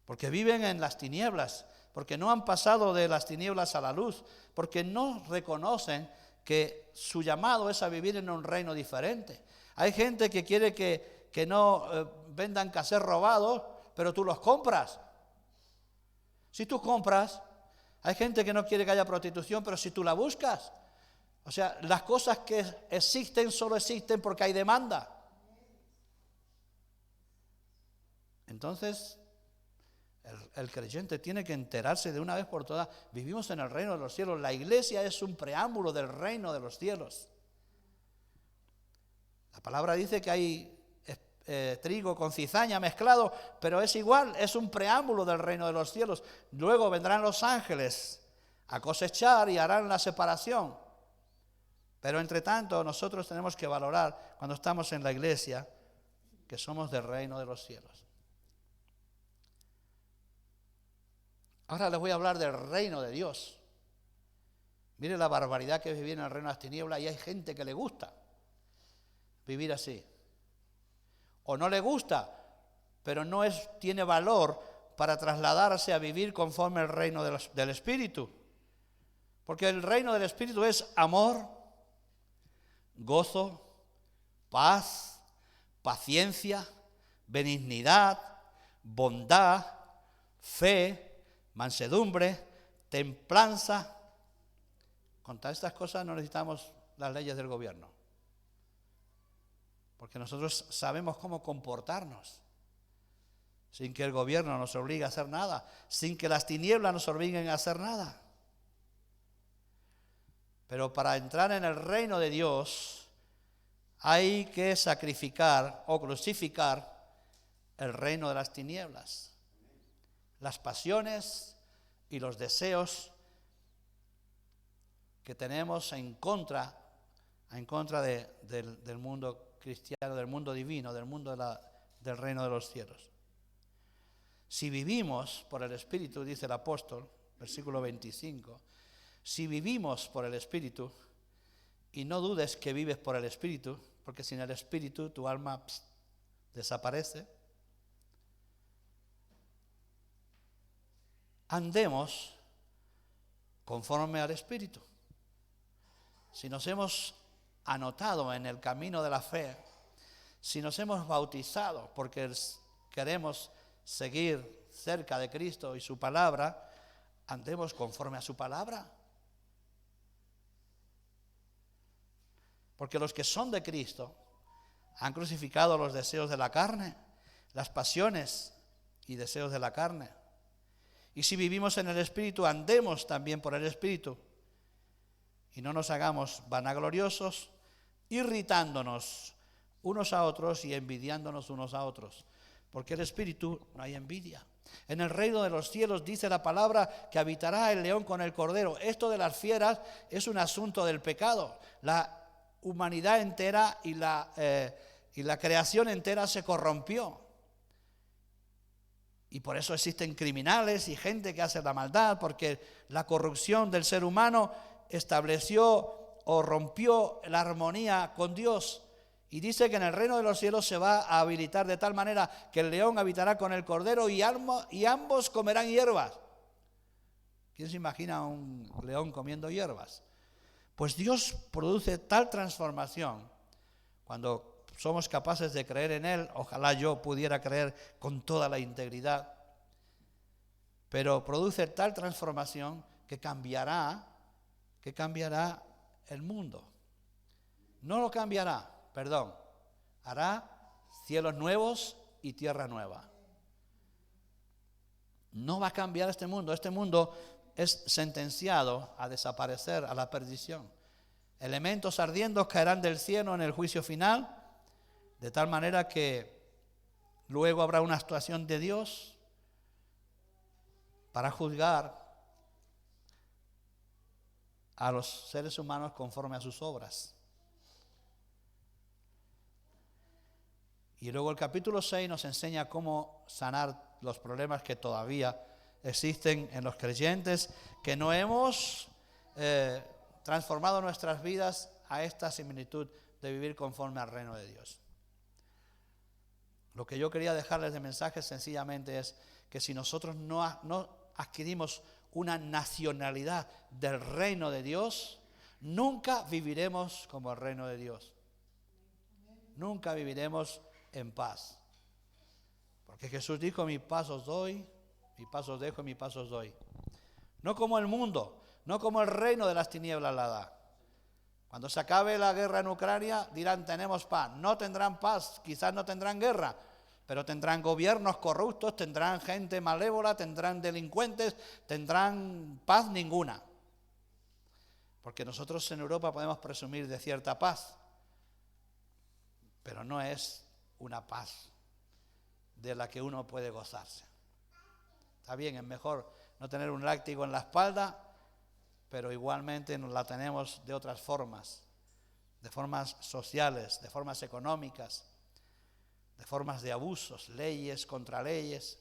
Porque viven en las tinieblas, porque no han pasado de las tinieblas a la luz, porque no reconocen que su llamado es a vivir en un reino diferente. Hay gente que quiere que no vendan cassettes robados, pero tú los compras. Si tú compras, hay gente que no quiere que haya prostitución, pero si tú la buscas. O sea, las cosas que existen solo existen porque hay demanda. Entonces, el creyente tiene que enterarse de una vez por todas, vivimos en el reino de los cielos. La iglesia es un preámbulo del reino de los cielos. La palabra dice que hay trigo con cizaña mezclado, pero es igual, es un preámbulo del reino de los cielos. Luego vendrán los ángeles a cosechar y harán la separación. Pero entre tanto nosotros tenemos que valorar cuando estamos en la iglesia que somos del reino de los cielos. Ahora les voy a hablar del reino de Dios. Mire la barbaridad que es vivir en el reino de las tinieblas y hay gente que le gusta vivir así. O no le gusta, pero no tiene valor para trasladarse a vivir conforme al reino del Espíritu. Porque el reino del Espíritu es amor, gozo, paz, paciencia, benignidad, bondad, fe, mansedumbre, templanza. Contra estas cosas no necesitamos las leyes del gobierno. Porque nosotros sabemos cómo comportarnos. Sin que el gobierno nos obligue a hacer nada. Sin que las tinieblas nos obliguen a hacer nada. Pero para entrar en el reino de Dios hay que sacrificar o crucificar el reino de las tinieblas. Las pasiones y los deseos que tenemos en contra del mundo cristiano, del mundo divino, del mundo del reino de los cielos. Si vivimos por el Espíritu, dice el apóstol, versículo 25, si vivimos por el Espíritu, y no dudes que vives por el Espíritu, porque sin el Espíritu tu alma desaparece, andemos conforme al Espíritu. Si nos hemos anotado en el camino de la fe, si nos hemos bautizado porque queremos seguir cerca de Cristo y su palabra, andemos conforme a su palabra. Porque los que son de Cristo han crucificado los deseos de la carne, las pasiones y deseos de la carne. Y si vivimos en el Espíritu, andemos también por el Espíritu. Y no nos hagamos vanagloriosos, irritándonos unos a otros y envidiándonos unos a otros. Porque el Espíritu no hay envidia. En el reino de los cielos dice la palabra que habitará el león con el cordero. Esto de las fieras es un asunto del pecado. La humanidad entera y la creación entera se corrompió. Y por eso existen criminales y gente que hace la maldad, porque la corrupción del ser humano estableció o rompió la armonía con Dios. Y dice que en el reino de los cielos se va a habilitar de tal manera que el león habitará con el cordero y ambos comerán hierbas. ¿Quién se imagina un león comiendo hierbas? Pues Dios produce tal transformación Cuando somos capaces de creer en Él, ojalá yo pudiera creer con toda la integridad, pero produce tal transformación que cambiará el mundo. No lo cambiará, perdón, hará cielos nuevos y tierra nueva. No va a cambiar este mundo es sentenciado a desaparecer, a la perdición. Elementos ardiendo caerán del cielo en el juicio final, de tal manera que luego habrá una actuación de Dios para juzgar a los seres humanos conforme a sus obras. Y luego el capítulo 6 nos enseña cómo sanar los problemas que todavía existen en los creyentes, que no hemos transformado nuestras vidas a esta similitud de vivir conforme al reino de Dios. Lo que yo quería dejarles de mensaje sencillamente es que si nosotros no adquirimos una nacionalidad del reino de Dios, nunca viviremos como el reino de Dios. Nunca viviremos en paz. Porque Jesús dijo, mi paz os doy, mi paz os dejo y mi paz os doy. No como el mundo, no como el reino de las tinieblas la da. Cuando se acabe la guerra en Ucrania, dirán, tenemos paz. No tendrán paz, quizás no tendrán guerra, pero tendrán gobiernos corruptos, tendrán gente malévola, tendrán delincuentes, tendrán paz ninguna. Porque nosotros en Europa podemos presumir de cierta paz, pero no es una paz de la que uno puede gozarse. Está bien, es mejor no tener un látigo en la espalda, pero igualmente la tenemos de otras formas, de formas sociales, de formas económicas, de formas de abusos, leyes contra leyes,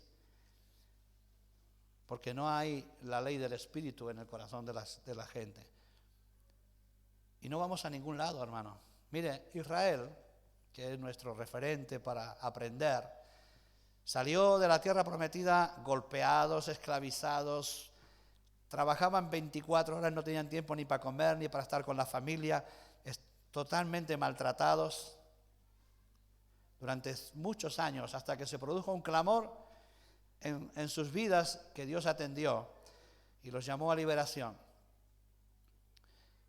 porque no hay la ley del Espíritu en el corazón de la gente. Y no vamos a ningún lado, hermano. Mire, Israel, que es nuestro referente para aprender, salió de la tierra prometida golpeados, esclavizados, trabajaban 24 horas, no tenían tiempo ni para comer, ni para estar con la familia, totalmente maltratados durante muchos años, hasta que se produjo un clamor en sus vidas que Dios atendió y los llamó a liberación.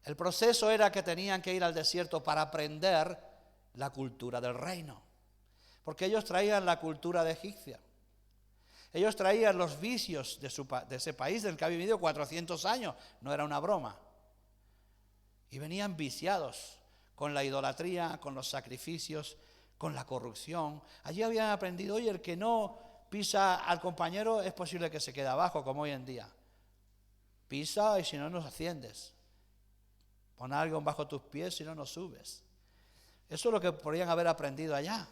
El proceso era que tenían que ir al desierto para aprender la cultura del reino, porque ellos traían la cultura de egipcia. Ellos traían los vicios de ese país del que ha vivido 400 años, no era una broma. Y venían viciados con la idolatría, con los sacrificios, con la corrupción. Allí habían aprendido, oye, el que no pisa al compañero es posible que se quede abajo, como hoy en día. Pisa y si no nos asciendes. Pon algo bajo tus pies si no nos subes. Eso es lo que podrían haber aprendido allá.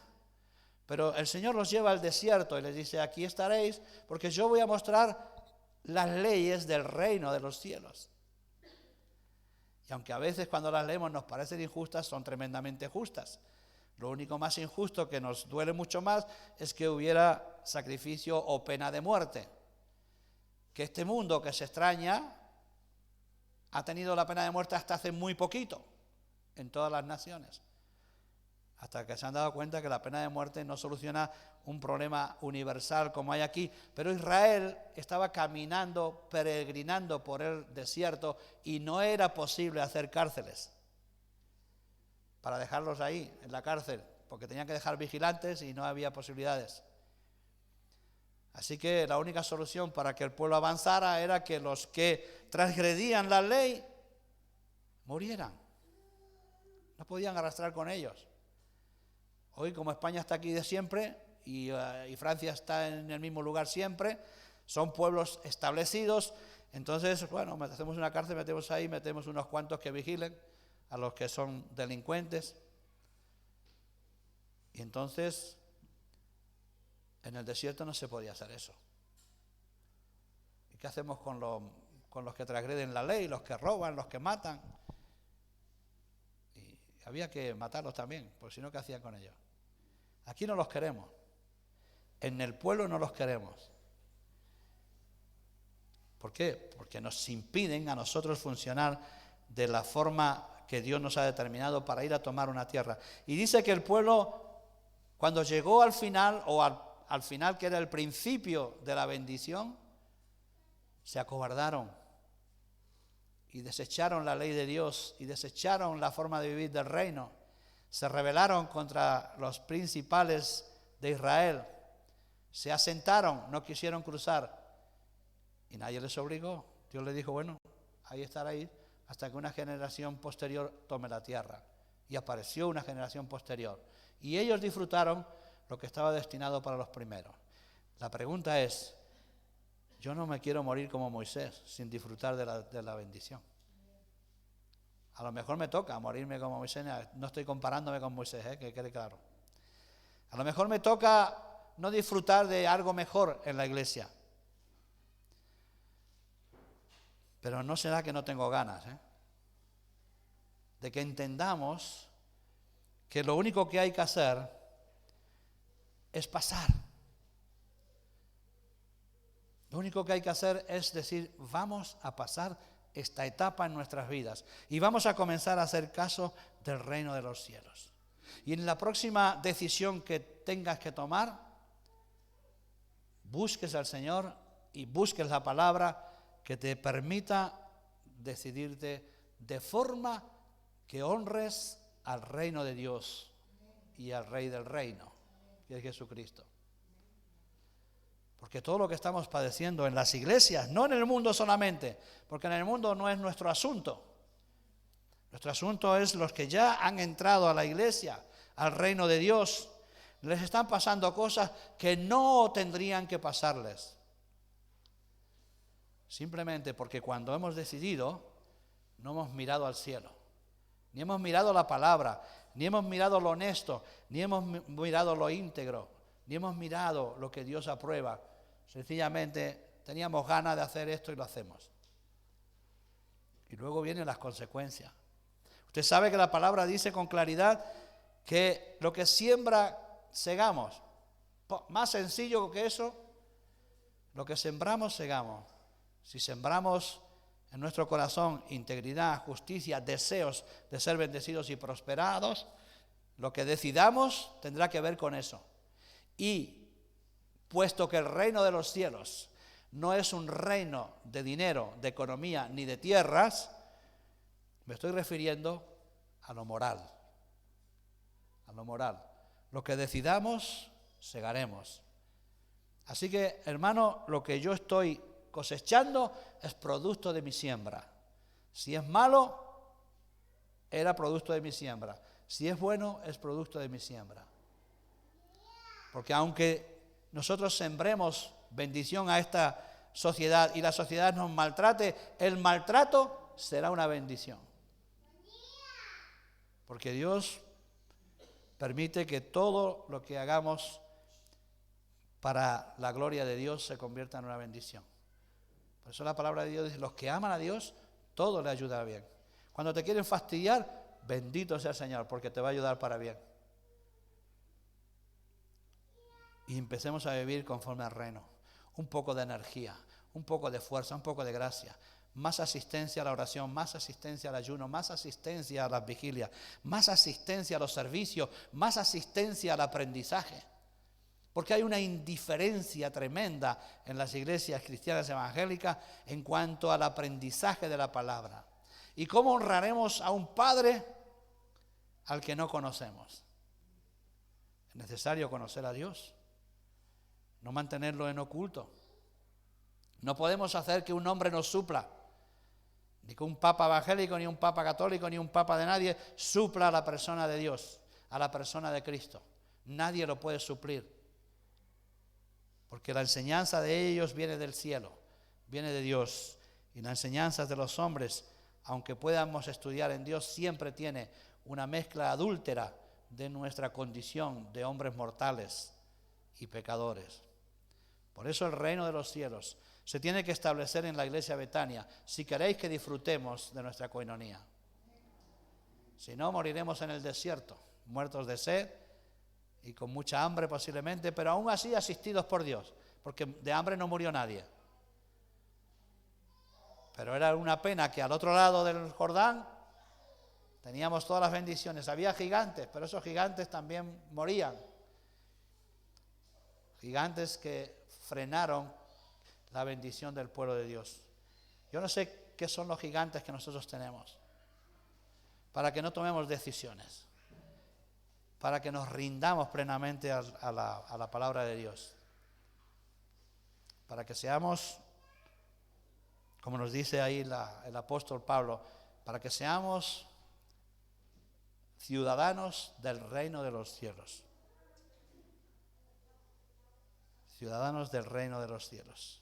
Pero el Señor los lleva al desierto y les dice, aquí estaréis, porque yo voy a mostrar las leyes del reino de los cielos. Y aunque a veces cuando las leemos nos parecen injustas, son tremendamente justas. Lo único más injusto que nos duele mucho más es que hubiera sacrificio o pena de muerte. Que este mundo que se extraña ha tenido la pena de muerte hasta hace muy poquito en todas las naciones. Hasta que se han dado cuenta que la pena de muerte no soluciona un problema universal como hay aquí. Pero Israel estaba caminando, peregrinando por el desierto y no era posible hacer cárceles para dejarlos ahí, en la cárcel, porque tenían que dejar vigilantes y no había posibilidades. Así que la única solución para que el pueblo avanzara era que los que transgredían la ley murieran. No podían arrastrar con ellos. Hoy, como España está aquí de siempre y Francia está en el mismo lugar siempre, son pueblos establecidos, entonces, bueno, hacemos una cárcel, metemos ahí, metemos unos cuantos que vigilen a los que son delincuentes. Y entonces, en el desierto no se podía hacer eso. ¿Y qué hacemos con los que transgreden la ley, los que roban, los que matan? Y había que matarlos también, porque si no, ¿qué hacían con ellos? Aquí no los queremos. En el pueblo no los queremos. ¿Por qué? Porque nos impiden a nosotros funcionar de la forma que Dios nos ha determinado para ir a tomar una tierra. Y dice que el pueblo, cuando llegó al final, o al final que era el principio de la bendición, se acobardaron y desecharon la ley de Dios y desecharon la forma de vivir del reino. Se rebelaron contra los principales de Israel, se asentaron, no quisieron cruzar y nadie les obligó. Dios les dijo, bueno, ahí estaréis hasta que una generación posterior tome la tierra. Y apareció una generación posterior y ellos disfrutaron lo que estaba destinado para los primeros. La pregunta es, yo no me quiero morir como Moisés sin disfrutar de la bendición. A lo mejor me toca morirme como Moisés, no estoy comparándome con Moisés, que quede claro. A lo mejor me toca no disfrutar de algo mejor en la iglesia. Pero no será que no tengo ganas, de que entendamos que lo único que hay que hacer es pasar. Lo único que hay que hacer es decir, vamos a pasar esta etapa en nuestras vidas y vamos a comenzar a hacer caso del reino de los cielos. Y en la próxima decisión que tengas que tomar, busques al Señor y busques la palabra que te permita decidirte de forma que honres al reino de Dios y al Rey del reino, que es Jesucristo. Porque todo lo que estamos padeciendo en las iglesias, no en el mundo solamente, porque en el mundo no es nuestro asunto. Nuestro asunto es los que ya han entrado a la iglesia, al reino de Dios. Les están pasando cosas que no tendrían que pasarles. Simplemente porque cuando hemos decidido, no hemos mirado al cielo, ni hemos mirado la palabra, ni hemos mirado lo honesto, ni hemos mirado lo íntegro, ni hemos mirado lo que Dios aprueba. Sencillamente teníamos ganas de hacer esto y lo hacemos. Y luego vienen las consecuencias. Usted sabe que la palabra dice con claridad que lo que siembra, segamos. Más sencillo que eso, lo que sembramos, segamos. Si sembramos en nuestro corazón integridad, justicia, deseos de ser bendecidos y prosperados, lo que decidamos tendrá que ver con eso. Y puesto que el reino de los cielos no es un reino de dinero, de economía, ni de tierras, me estoy refiriendo a lo moral. A lo moral. Lo que decidamos, segaremos. Así que, hermano, lo que yo estoy cosechando es producto de mi siembra. Si es malo, era producto de mi siembra. Si es bueno, es producto de mi siembra. Porque aunque nosotros sembremos bendición a esta sociedad y la sociedad nos maltrate, el maltrato será una bendición. Porque Dios permite que todo lo que hagamos para la gloria de Dios se convierta en una bendición. Por eso la palabra de Dios dice, los que aman a Dios, todo le ayuda bien. Cuando te quieren fastidiar, bendito sea el Señor, porque te va a ayudar para bien. Y empecemos a vivir conforme al reino. Un poco de energía, un poco de fuerza, un poco de gracia. Más asistencia a la oración, más asistencia al ayuno, más asistencia a las vigilias, más asistencia a los servicios, más asistencia al aprendizaje. Porque hay una indiferencia tremenda en las iglesias cristianas evangélicas en cuanto al aprendizaje de la palabra. ¿Y cómo honraremos a un padre al que no conocemos? Es necesario conocer a Dios, no mantenerlo en oculto. No podemos hacer que un hombre nos supla, ni que un papa evangélico, ni un papa católico, ni un papa de nadie supla a la persona de Dios, a la persona de Cristo. Nadie lo puede suplir. Porque la enseñanza de ellos viene del cielo, viene de Dios. Y las enseñanzas de los hombres, aunque podamos estudiar en Dios, siempre tiene una mezcla adúltera de nuestra condición de hombres mortales y pecadores. Por eso el reino de los cielos se tiene que establecer en la iglesia Betania, si queréis que disfrutemos de nuestra coinonía. Si no, moriremos en el desierto, muertos de sed y con mucha hambre posiblemente, pero aún así asistidos por Dios, porque de hambre no murió nadie. Pero era una pena que al otro lado del Jordán Teníamos todas las bendiciones. Había gigantes, pero esos gigantes también morían. Gigantes que frenaron la bendición del pueblo de Dios. Yo no sé qué son los gigantes que nosotros tenemos, para que no tomemos decisiones, para que nos rindamos plenamente a la palabra de Dios, para que seamos, como nos dice ahí el apóstol Pablo, para que seamos ciudadanos del reino de los cielos. Ciudadanos del reino de los cielos.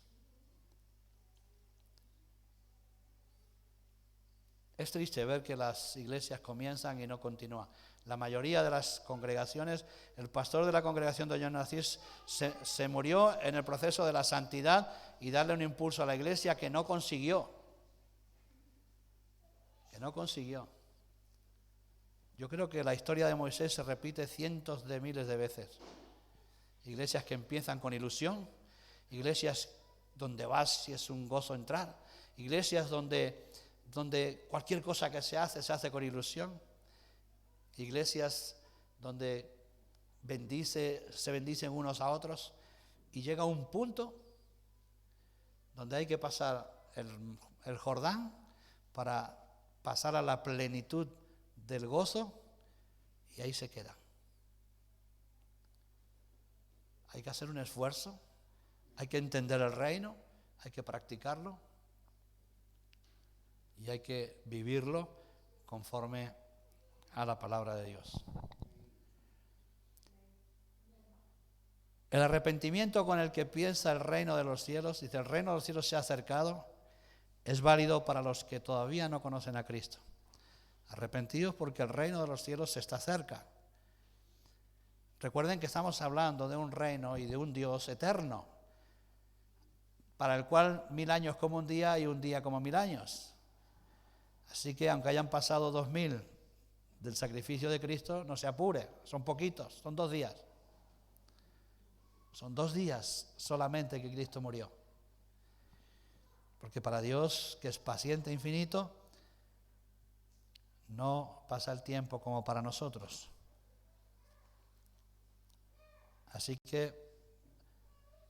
Es triste ver que las iglesias comienzan y no continúan. La mayoría de las congregaciones, el pastor de la congregación de John Narcís se murió en el proceso de la santidad y darle un impulso a la iglesia que no consiguió. Yo creo que la historia de Moisés se repite cientos de miles de veces. Iglesias que empiezan con ilusión, iglesias donde vas y es un gozo entrar, iglesias donde cualquier cosa que se hace con ilusión, iglesias donde se bendicen unos a otros, y llega un punto donde hay que pasar el Jordán para pasar a la plenitud del gozo, y ahí se queda. Hay que hacer un esfuerzo, hay que entender el reino, hay que practicarlo y hay que vivirlo conforme a la palabra de Dios. El arrepentimiento con el que piensa el reino de los cielos, dice, el reino de los cielos se ha acercado, es válido para los que todavía no conocen a Cristo. Arrepentidos porque el reino de los cielos está cerca. Recuerden que estamos hablando de un reino y de un Dios eterno, para el cual 1000 años como un día y un día como 1000 años. Así que aunque hayan pasado 2000 del sacrificio de Cristo, no se apure, son poquitos, son 2 días. Son 2 días solamente que Cristo murió. Porque para Dios, que es paciente e infinito, no pasa el tiempo como para nosotros. Así que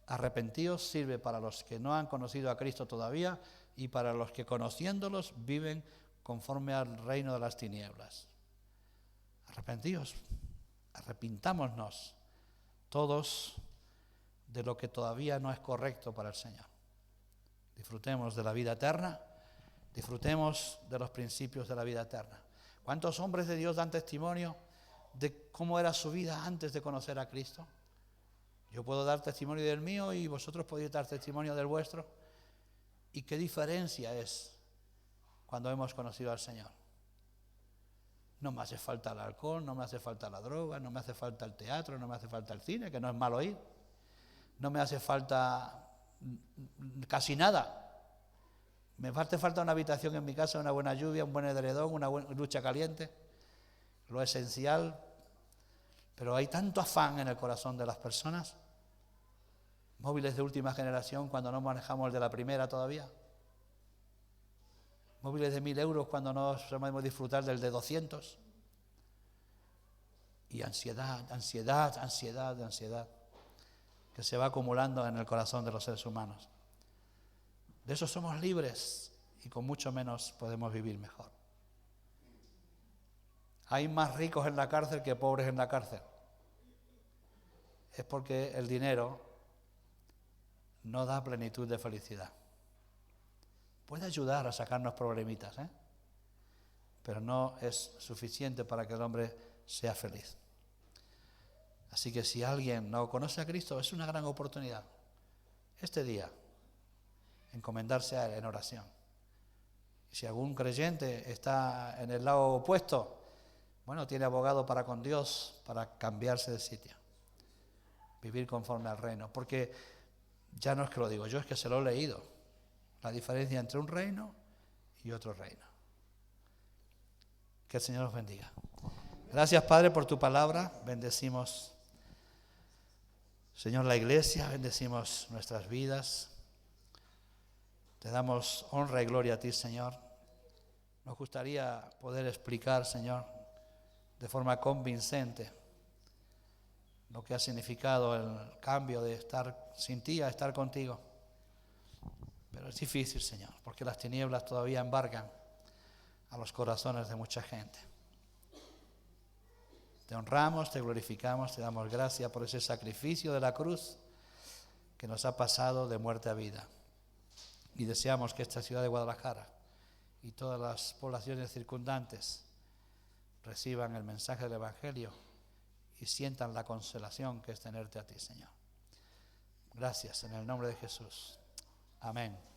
arrepentidos sirve para los que no han conocido a Cristo todavía y para los que conociéndolos viven conforme al reino de las tinieblas. Arrepentidos, arrepintámonos todos de lo que todavía no es correcto para el Señor. Disfrutemos de la vida eterna, disfrutemos de los principios de la vida eterna. ¿Cuántos hombres de Dios dan testimonio de cómo era su vida antes de conocer a Cristo? Yo puedo dar testimonio del mío y vosotros podéis dar testimonio del vuestro. ¿Y qué diferencia es cuando hemos conocido al Señor? No me hace falta el alcohol, no me hace falta la droga, no me hace falta el teatro, no me hace falta el cine, que no es malo ir. No me hace falta casi nada. Me hace falta una habitación en mi casa, una buena lluvia, un buen edredón, una buena ducha caliente, lo esencial. Pero hay tanto afán en el corazón de las personas. Móviles de última generación cuando no manejamos el de la primera todavía. Móviles de 1000 euros cuando no sabemos disfrutar del de 200. Y ansiedad que se va acumulando en el corazón de los seres humanos. De eso somos libres y con mucho menos podemos vivir mejor. Hay más ricos en la cárcel que pobres en la cárcel. Es porque el dinero no da plenitud de felicidad. Puede ayudar a sacarnos problemitas, pero no es suficiente para que el hombre sea feliz. Así que si alguien no conoce a Cristo, es una gran oportunidad este día encomendarse a Él en oración. Y si algún creyente está en el lado opuesto, bueno, tiene abogado para con Dios para cambiarse de sitio, vivir conforme al reino. Porque ya no es que lo digo yo, es que se lo he leído. La diferencia entre un reino y otro reino. Que el Señor os bendiga. Gracias, Padre, por tu palabra. Bendecimos, Señor, la iglesia, bendecimos nuestras vidas. Te damos honra y gloria a ti, Señor. Nos gustaría poder explicar, Señor, de forma convincente lo que ha significado el cambio de estar sin ti a estar contigo. Pero es difícil, Señor, porque las tinieblas todavía embargan a los corazones de mucha gente. Te honramos, te glorificamos, te damos gracias por ese sacrificio de la cruz que nos ha pasado de muerte a vida. Y deseamos que esta ciudad de Guadalajara y todas las poblaciones circundantes reciban el mensaje del Evangelio y sientan la consolación que es tenerte a ti, Señor. Gracias en el nombre de Jesús. Amén.